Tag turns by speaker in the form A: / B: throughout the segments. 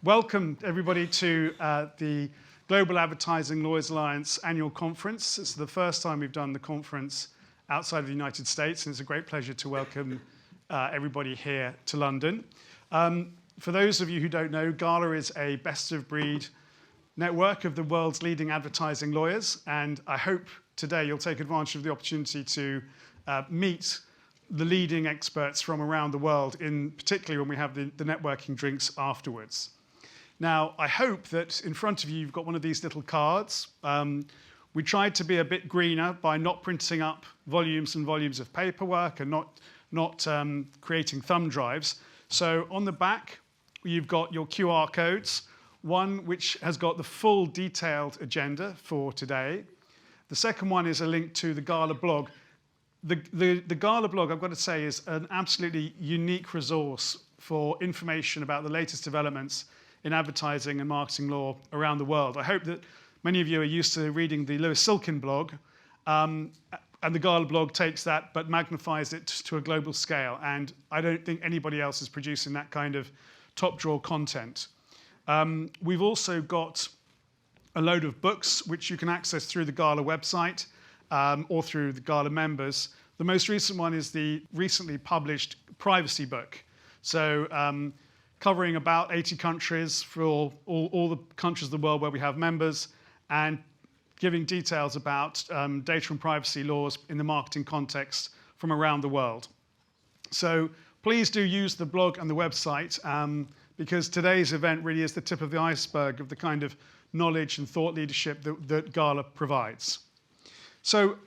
A: Welcome, everybody, to the Global Advertising Lawyers Alliance annual conference. It's the first time we've done the conference outside of the United States, and it's a great pleasure to welcome everybody here to London. For those of you who don't know, GALA is a best-of-breed network of the world's leading advertising lawyers, and I hope today you'll take advantage of the opportunity to meet the leading experts from around the world, particularly when we have the networking drinks afterwards. Now, I hope that in front of you, you've got one of these little cards. We tried to be a bit greener by not printing up volumes and volumes of paperwork and not creating thumb drives. So on the back, you've got your QR codes, one which has got the full detailed agenda for today. The second one is a link to the GALA blog. The GALA blog, I've got to say, is an absolutely unique resource for information about the latest developments in advertising and marketing law around the world. I hope that many of you are used to reading the Lewis Silkin blog, and the GALA blog takes that but magnifies it to a global scale. And I don't think anybody else is producing that kind of top-drawer content. We've also got a load of books which you can access through the GALA website or through the GALA members. The most recent one is the recently published privacy book. So covering about 80 countries for all the countries of the world where we have members, and giving details about data and privacy laws in the marketing context from around the world. So please do use the blog and the website, because today's event really is the tip of the iceberg of the kind of knowledge and thought leadership that GALA provides. So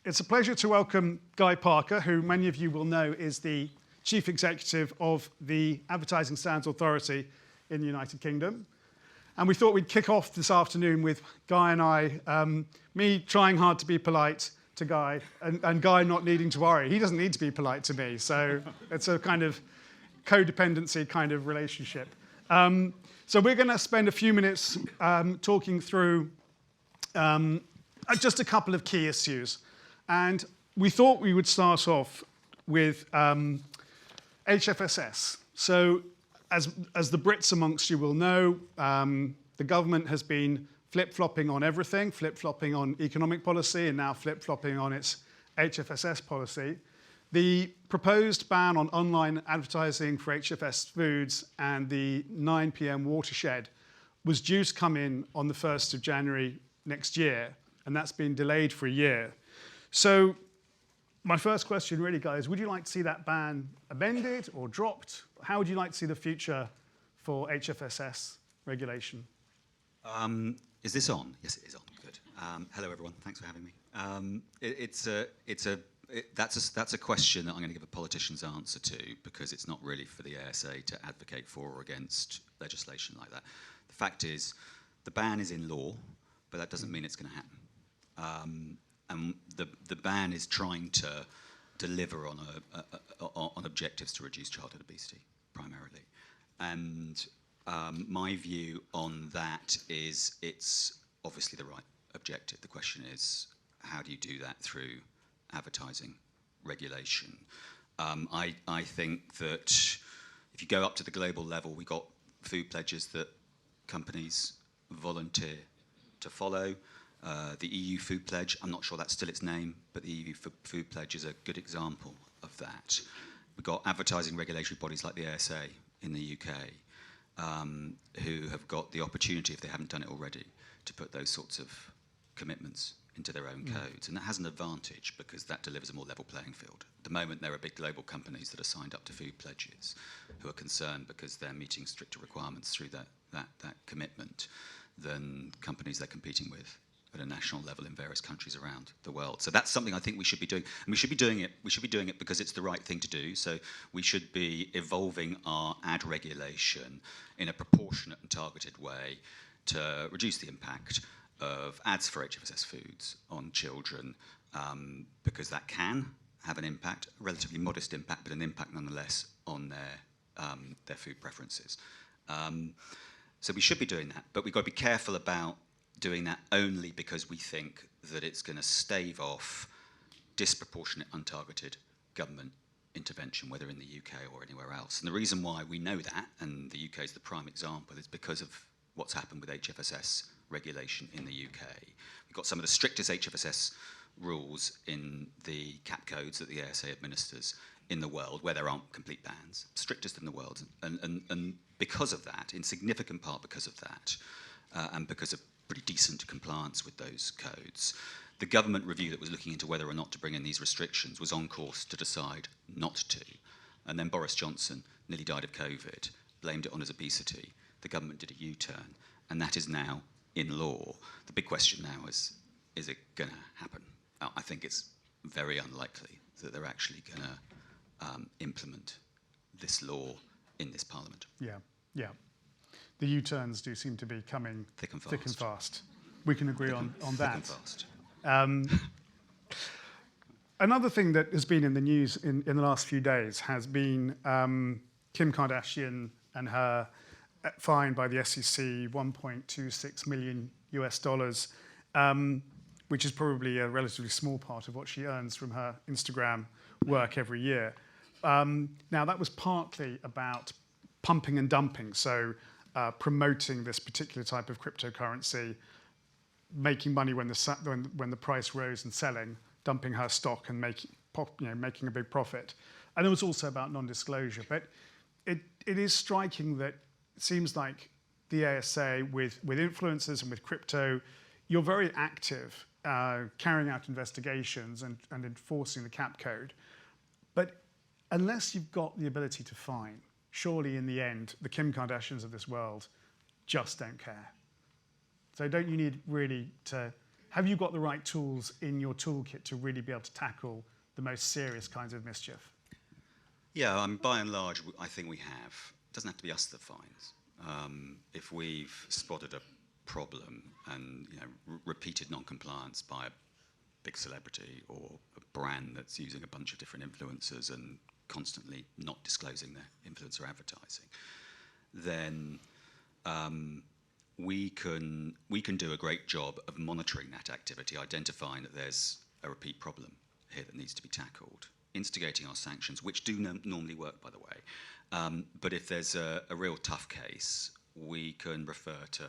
A: it's a pleasure to welcome Guy Parker, who many of you will know is the Chief Executive of the Advertising Standards Authority in the United Kingdom. And we thought we'd kick off this afternoon with Guy and I, me trying hard to be polite to Guy, and Guy not needing to worry. He doesn't need to be polite to me, so it's a kind of codependency kind of relationship. So we're going to spend a few minutes talking through just a couple of key issues. And we thought we would start off with HFSS. So as the Brits amongst you will know, the government has been flip-flopping on everything, flip-flopping on economic policy and now flip-flopping on its HFSS policy. The proposed ban on online advertising for HFS foods and the 9 p.m. watershed was due to come in on the 1st of January next year, and that's been delayed for a year. So my first question really, guys, would you like to see that ban amended or dropped? How would you like to see the future for HFSS regulation?
B: Is this on? Yes, it is on. Good. Hello, everyone. Thanks for having me. That's a question that I'm going to give a politician's answer to, because it's not really for the ASA to advocate for or against legislation like that. The fact is, the ban is in law, but that doesn't mean it's going to happen. And the ban is trying to deliver on objectives to reduce childhood obesity, primarily. And my view on that is it's obviously the right objective. The question is, how do you do that through advertising regulation? I think that if you go up to the global level, we got food pledges that companies volunteer to follow. The EU Food Pledge, I'm not sure that's still its name, but the EU Food Pledge is a good example of that. We've got advertising regulatory bodies like the ASA in the UK, who have got the opportunity, if they haven't done it already, to put those sorts of commitments into their own codes. And that has an advantage because that delivers a more level playing field. At the moment, there are big global companies that are signed up to food pledges who are concerned because they're meeting stricter requirements through that commitment than companies they're competing with at a national level in various countries around the world. So that's something I think we should be doing. And we should be doing it because it's the right thing to do. So we should be evolving our ad regulation in a proportionate and targeted way to reduce the impact of ads for HFSS foods on children, because that can have an impact, a relatively modest impact, but an impact nonetheless on their food preferences. So we should be doing that, but we've got to be careful about doing that only because we think that it's going to stave off disproportionate, untargeted government intervention, whether in the UK or anywhere else. And the reason why we know that, and the UK is the prime example, is because of what's happened with HFSS regulation in the UK. We've got some of the strictest HFSS rules in the cap codes that the ASA administers in the world, where there aren't complete bans, strictest in the world. And because of that, in significant part because of that, and because of pretty decent compliance with those codes, the government review that was looking into whether or not to bring in these restrictions was on course to decide not to. And then Boris Johnson nearly died of COVID, blamed it on his obesity. The government did a U-turn, and that is now in law. The big question now is it going to happen? I think it's very unlikely that they're actually going to implement this law in this parliament.
A: Yeah. The U-turns do seem to be coming
B: thick and
A: fast. We can agree on that.
B: Thick and fast.
A: Another thing that has been in the news in the last few days has been Kim Kardashian and her fine by the SEC, $1.26 million US, which is probably a relatively small part of what she earns from her Instagram work every year. Now, that was partly about pumping and dumping, so promoting this particular type of cryptocurrency, making money when the price rose and selling, dumping her stock and making a big profit. And it was also about non-disclosure. But it is striking that it seems like the ASA, with influencers and with crypto, you're very active, carrying out investigations and enforcing the cap code. But unless you've got the ability to fine, surely in the end, the Kim Kardashians of this world just don't care. So don't you need really to, have you got the right tools in your toolkit to really be able to tackle the most serious kinds of mischief?
B: Yeah, by and large, I think we have. It doesn't have to be us that fines. If we've spotted a problem and repeated non-compliance by a big celebrity or a brand that's using a bunch of different influencers and constantly not disclosing their influencer advertising, then we can do a great job of monitoring that activity, identifying that there's a repeat problem here that needs to be tackled, instigating our sanctions, which do normally work, by the way. But if there's a real tough case, we can refer to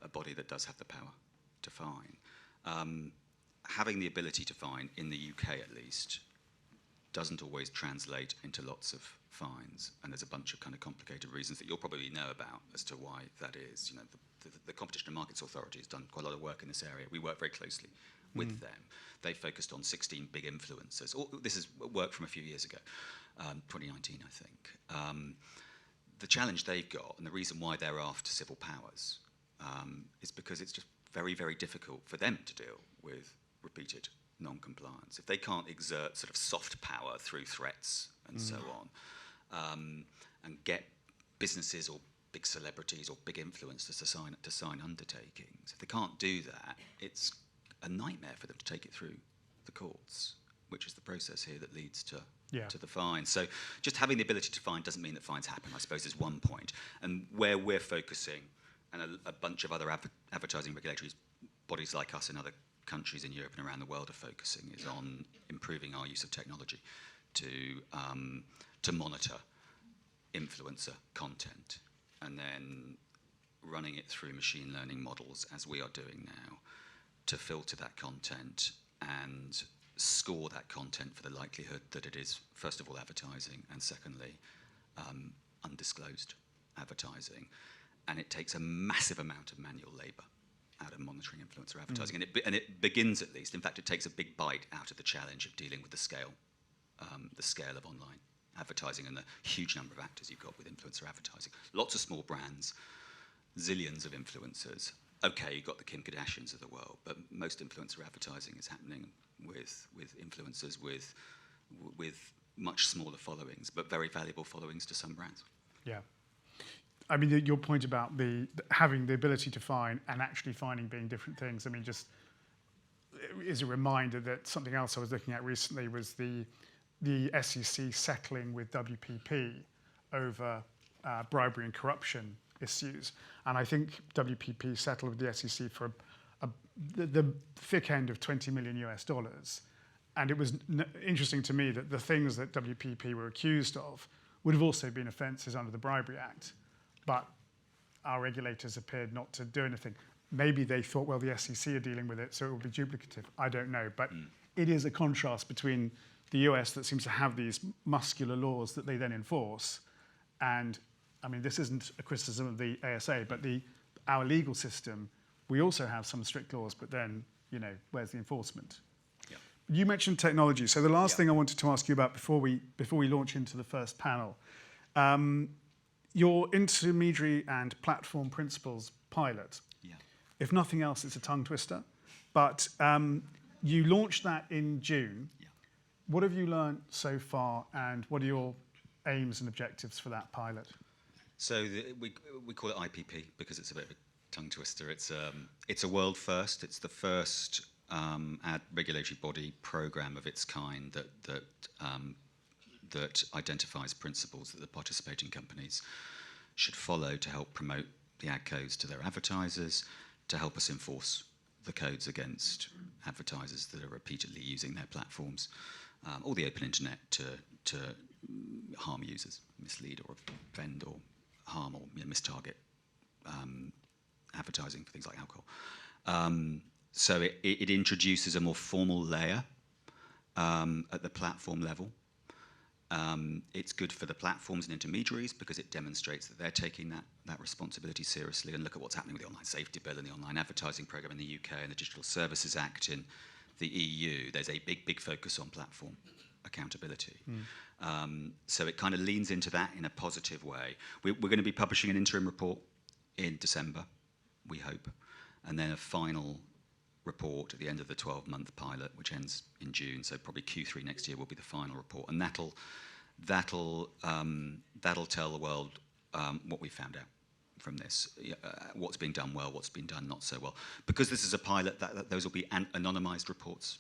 B: a body that does have the power to fine. Having the ability to fine, in the UK at least, doesn't always translate into lots of fines, and there's a bunch of kind of complicated reasons that you'll probably know about as to why that is. The Competition and Markets Authority has done quite a lot of work in this area. We work very closely with them. They focused on 16 big influencers. This is work from a few years ago, 2019, I think. The challenge they've got, and the reason why they're after civil powers, is because it's just very, very difficult for them to deal with repeated non-compliance. If they can't exert sort of soft power through threats and so on, and get businesses or big celebrities or big influencers to sign undertakings, if they can't do that, it's a nightmare for them to take it through the courts, which is the process here that leads to the fine. So just having the ability to fine doesn't mean that fines happen, I suppose, is one point. And where we're focusing, and a bunch of other advertising regulatory bodies like us in other countries in Europe and around the world are focusing, is on improving our use of technology to monitor influencer content and then running it through machine learning models, as we are doing now, to filter that content and score that content for the likelihood that it is, first of all, advertising, and secondly, undisclosed advertising. And it takes a massive amount of manual labour out of monitoring influencer advertising. And it begins, at least, in fact, it takes a big bite out of the challenge of dealing with the scale of online advertising and the huge number of actors you've got with influencer advertising. Lots of small brands, zillions of influencers. Okay, you've got the Kim Kardashians of the world, but most influencer advertising is happening with influencers with much smaller followings, but very valuable followings to some brands.
A: Yeah. I mean, your point about having the ability to fine and actually fining being different things, I mean, just is a reminder that something else I was looking at recently was the SEC settling with WPP over bribery and corruption issues. And I think WPP settled with the SEC for the thick end of $20 million US. And it was interesting to me that the things that WPP were accused of would have also been offences under the Bribery Act, but our regulators appeared not to do anything. Maybe they thought, well, the SEC are dealing with it, so it will be duplicative. I don't know. But it is a contrast between the US that seems to have these muscular laws that they then enforce. And, I mean, this isn't a criticism of the ASA, but our legal system, we also have some strict laws, but then, you know, where's the enforcement?
B: Yeah.
A: You mentioned technology. So the last thing I wanted to ask you about before we launch into the first panel, your intermediary and platform principles pilot.
B: Yeah.
A: If nothing else, it's a tongue twister. But you launched that in June.
B: Yeah.
A: What have you learned so far, and what are your aims and objectives for that pilot?
B: So we call it IPP because it's a bit of a tongue twister. It's a world first. It's the first regulatory body program of its kind that identifies principles that the participating companies should follow to help promote the ad codes to their advertisers, to help us enforce the codes against advertisers that are repeatedly using their platforms or the open internet to harm users, mislead or offend or harm or mistarget advertising for things like alcohol. So it introduces a more formal layer at the platform level. It's good for the platforms and intermediaries because it demonstrates that they're taking that responsibility seriously. And look at what's happening with the Online Safety Bill and the Online Advertising Programme in the UK and the Digital Services Act in the EU. There's a big focus on platform accountability. So it kind of leans into that in a positive way. We're going to be publishing an interim report in December, we hope, and then a final report at the end of the 12-month pilot, which ends in June. So probably Q3 next year will be the final report, and that'll tell the world what we found out from this, what's being done well, what's been done not so well. Because this is a pilot, those will be anonymised reports.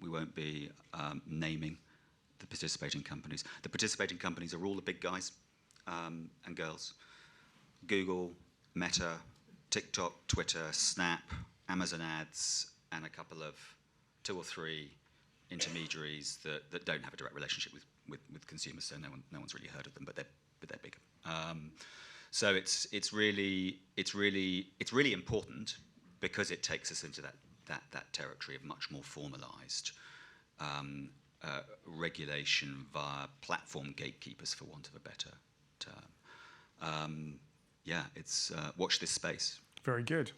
B: We won't be naming the participating companies. The participating companies are all the big guys and girls: Google, Meta, TikTok, Twitter, Snap, Amazon Ads, and a couple of 2 or 3 intermediaries that don't have a direct relationship with consumers, so no one's really heard of them, but they're bigger. So it's really important because it takes us into that territory of much more formalised regulation via platform gatekeepers, for want of a better term. It's watch this space.
A: Very good.